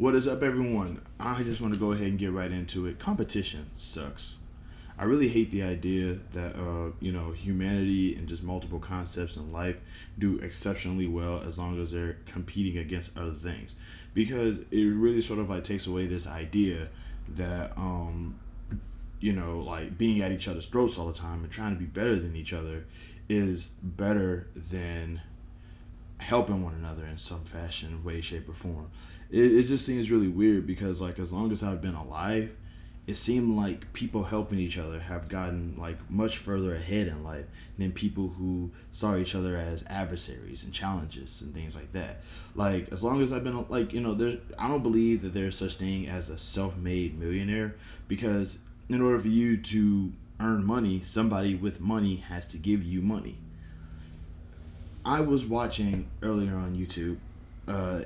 What is up, everyone? I just want to go ahead and get right into it. Competition sucks. I really hate the idea that humanity and just multiple concepts in life do exceptionally well as long as they're competing against other things, because it really sort of like takes away this idea that like being at each other's throats all the time and trying to be better than each other is better than helping one another in some fashion, way, shape, or form. It just seems really weird because, like, as long as I've been alive, it seemed like people helping each other have gotten like much further ahead in life than people who saw each other as adversaries and challenges and things like that. Like, as long as I've been there's I don't believe that there's such thing as a self-made millionaire, because in order for you to earn money, somebody with money has to give you money. I was watching earlier on YouTube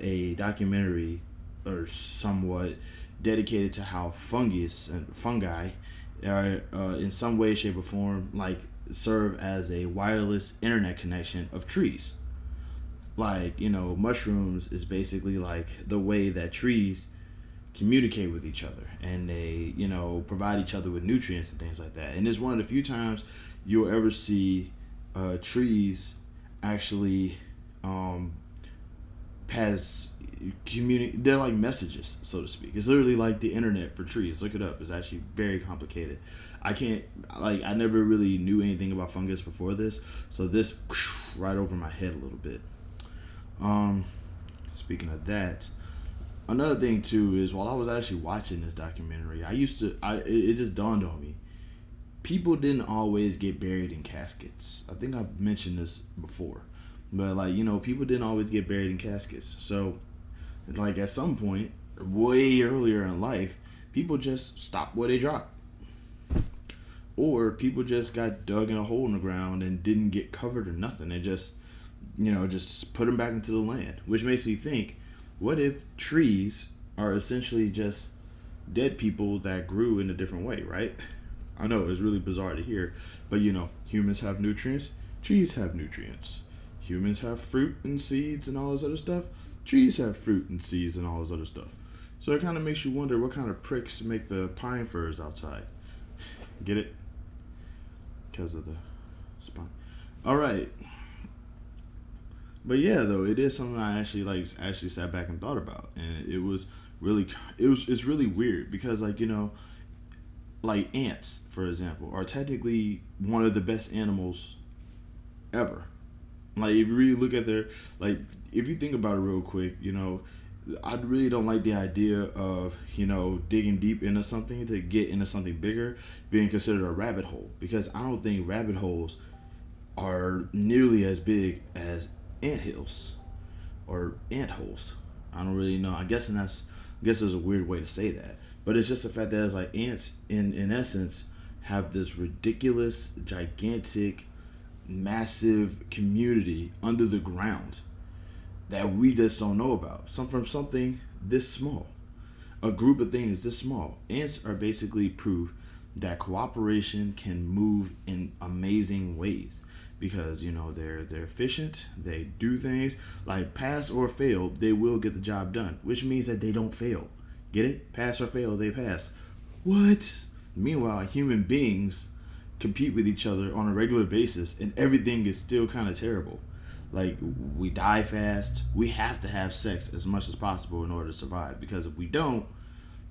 a documentary, or somewhat, dedicated to how fungi in some way, shape, or form, like, serve as a wireless internet connection of trees. Like, mushrooms is basically like the way that trees communicate with each other, and they, provide each other with nutrients and things like that. And it's one of the few times you'll ever see trees actually pass they're like messages, so to speak. It's literally like the internet for trees. Look it up. It's actually very complicated. I never really knew anything about fungus before this, so this right over my head a little bit. Speaking of that, another thing too is, while I was actually watching this documentary, it just dawned on me, people didn't always get buried in caskets. I think I've mentioned this before, but people didn't always get buried in caskets. So, like, at some point, way earlier in life, people just stopped where they dropped, or people just got dug in a hole in the ground and didn't get covered or nothing. They just put them back into the land, which makes me think, what if trees are essentially just dead people that grew in a different way, right? I know it's really bizarre to hear, but humans have nutrients, trees have nutrients. Humans have fruit and seeds and all this other stuff. Trees have fruit and seeds and all this other stuff. So it kind of makes you wonder what kind of pricks make the pine firs outside. Get it? Because of the spine. All right. But yeah, though, it is something I actually sat back and thought about, and it's really weird because, like ants, for example, are technically one of the best animals ever. Like, if you really look at if you think about it real quick, I really don't like the idea of, digging deep into something to get into something bigger being considered a rabbit hole, because I don't think rabbit holes are nearly as big as ant hills or ant holes. I don't really know. I guess there's a weird way to say that, but it's just the fact that it's like ants in essence have this ridiculous, gigantic, massive community under the ground that we just don't know about. From something this small, a group of things this small. Ants are basically proof that cooperation can move in amazing ways, because they're efficient. They do things like pass or fail. They will get the job done, which means that they don't fail. Get it? Pass or fail, they pass. What? Meanwhile, human beings compete with each other on a regular basis, and everything is still kind of terrible. Like, we die fast. We have to have sex as much as possible in order to survive, because if we don't,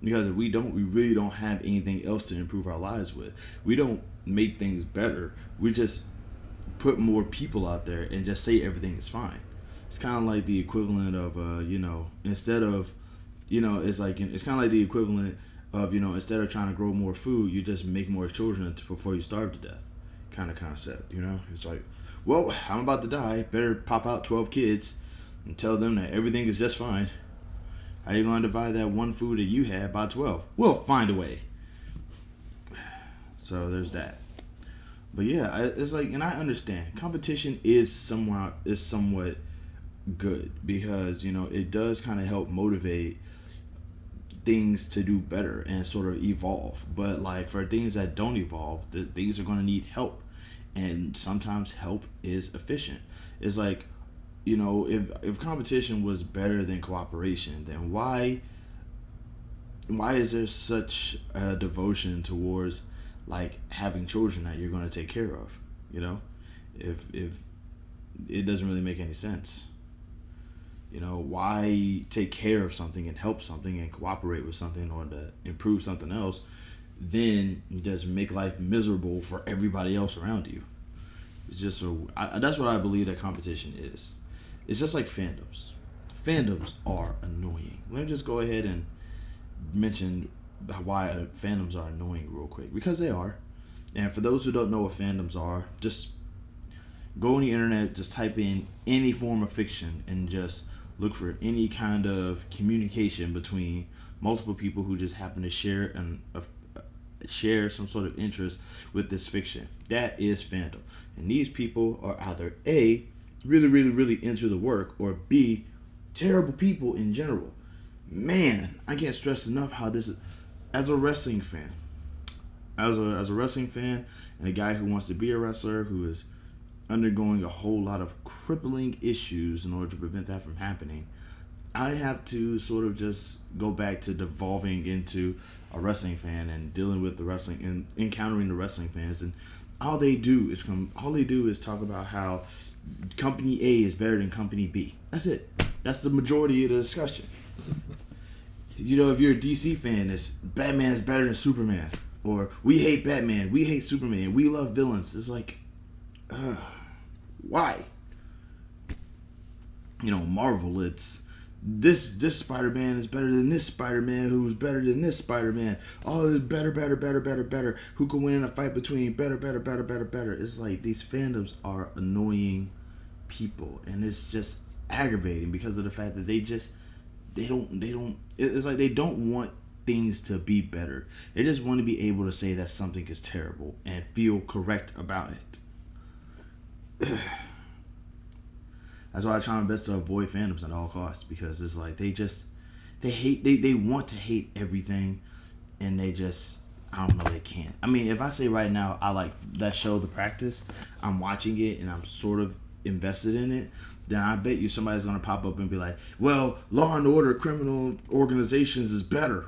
we really don't have anything else to improve our lives with. We don't make things better. We just put more people out there and just say everything is fine. It's kind of like the equivalent of instead of it's kind of like the equivalent of, instead of trying to grow more food, you just make more children before you starve to death, kind of concept. It's like, well, I'm about to die, better pop out 12 kids and tell them that everything is just fine. How you gonna divide that one food that you had by 12? We'll find a way. So there's that. But yeah, it's like, and I understand competition is somewhat good, because it does kind of help motivate things to do better and sort of evolve. But like, for things that don't evolve, things are going to need help, and sometimes help is efficient. It's like, if competition was better than cooperation, then why why is there such a devotion towards like having children that you're going to take care of? You know, if it doesn't really make any sense. You know, why take care of something and help something and cooperate with something or to improve something else, then just make life miserable for everybody else around you? It's just so that's what I believe that competition is. It's just like fandoms. Fandoms are annoying. Let me just go ahead and mention why fandoms are annoying real quick, because they are. And for those who don't know what fandoms are, just go on the internet, just type in any form of fiction and just look for any kind of communication between multiple people who just happen to share some sort of interest with this fiction. That is fandom. And these people are either A, really, really, really into the work, or B, terrible people in general. Man, I can't stress enough how this is. As a wrestling fan, as a wrestling fan, and a guy who wants to be a wrestler, who is undergoing a whole lot of crippling issues in order to prevent that from happening, I have to sort of just go back to devolving into a wrestling fan and dealing with the wrestling and encountering the wrestling fans, and all they do is talk about how company A is better than company B. That's it. That's the majority of the discussion. You know, if you're a DC fan, it's Batman is better than Superman, or we hate Batman, we hate Superman, we love villains. It's like, why? You know, Marvel, it's this Spider-Man is better than this Spider-Man, who's better than this Spider-Man. Oh, better. Who can win in a fight between better. It's like these fandoms are annoying people, and it's just aggravating because of the fact that they don't. It's like they don't want things to be better. They just want to be able to say that something is terrible and feel correct about it. That's why I try my best to avoid fandoms at all costs, because it's like they want to hate everything, and they just, I don't know, they can't. I mean, if I say right now I like that show The Practice, I'm watching it and I'm sort of invested in it, then I bet you somebody's gonna pop up and be like, well, Law and Order Criminal Organizations is better.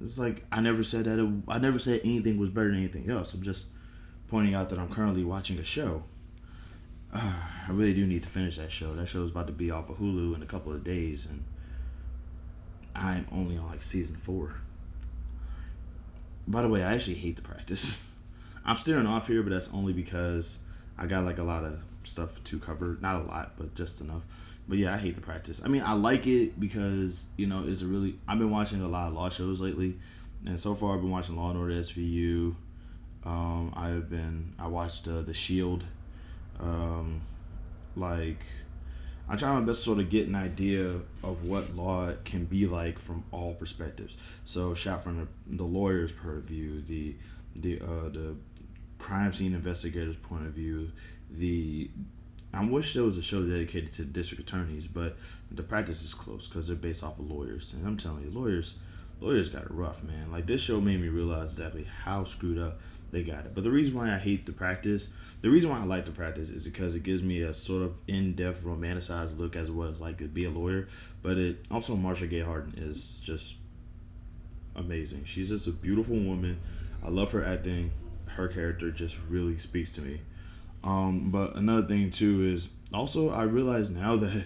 It's like, I never said that. I never said anything was better than anything else. I'm just pointing out that I'm currently watching a show. I really do need to finish that show. That show is about to be off of Hulu in a couple of days, and I'm only on like season 4. By the way, I actually hate The Practice. I'm steering off here, but that's only because I got like a lot of stuff to cover. Not a lot, but just enough. But yeah, I hate The Practice. I mean, I like it because, you know, I've been watching a lot of law shows lately, and so far I've been watching Law and Order SVU. I watched The Shield. Like, I try my best to sort of get an idea of what law can be like from all perspectives. So, shot from the lawyer's point of view, the crime scene investigator's point of view. I wish there was a show dedicated to district attorneys, but The Practice is close because they're based off of lawyers. And I'm telling you, lawyers got it rough, man. Like, this show made me realize exactly how screwed up they got it. But the reason why I hate the reason why I like The Practice is because it gives me a sort of in-depth, romanticized look as what it's like to be a lawyer. But it also, Marcia Gay Harden is just amazing. She's just a beautiful woman. I love her acting. Her character just really speaks to me. But another thing too is also I realize now that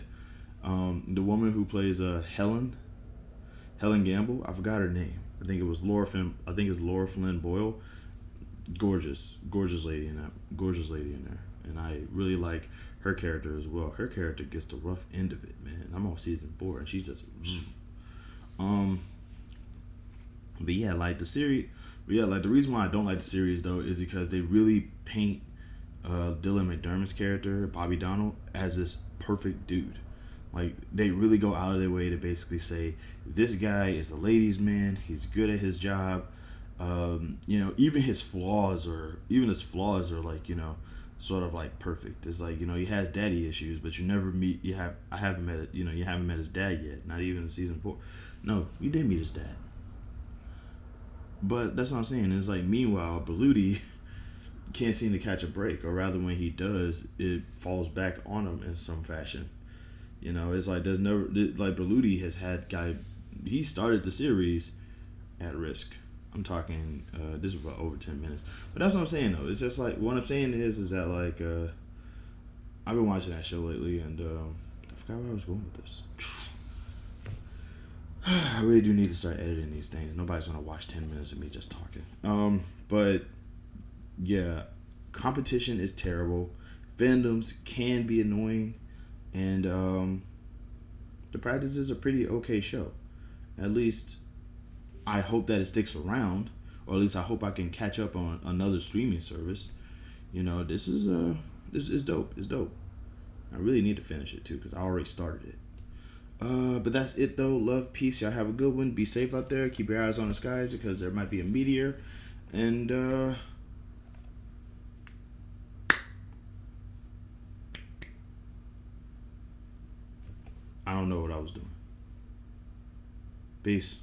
the woman who plays Helen Gamble, I forgot her name. I think it's Laura Flynn Boyle. Gorgeous lady in there, and I really like her character as well. Her character gets the rough end of it, man. I'm on season 4, and she's just but yeah, like the series. But yeah, like the reason why I don't like the series though is because they really paint Dylan McDermott's character, Bobby Donald, as this perfect dude. Like, they really go out of their way to basically say this guy is a ladies' man. He's good at his job. You know, even his flaws are like, you know, sort of like perfect. It's like, you know, he has daddy issues, but you haven't met his dad yet. Not even in season 4. No, you did meet his dad. But that's what I'm saying. It's like, meanwhile, Beluti can't seem to catch a break, or rather, when he does, it falls back on him in some fashion. You know, it's like there's never like Beluti has had he started the series at risk. I'm talking. This is about over 10 minutes, but that's what I'm saying though. It's just like what I'm saying is that like I've been watching that show lately, and I forgot where I was going with this. I really do need to start editing these things. Nobody's gonna watch 10 minutes of me just talking. But yeah, competition is terrible. Fandoms can be annoying, and the Practice is a pretty okay show. At least I hope that it sticks around, or at least I hope I can catch up on another streaming service. This is dope. It's dope. I really need to finish it too because I already started it. But that's it though. Love, peace. Y'all have a good one. Be safe out there. Keep your eyes on the skies because there might be a meteor. And I don't know what I was doing. Peace.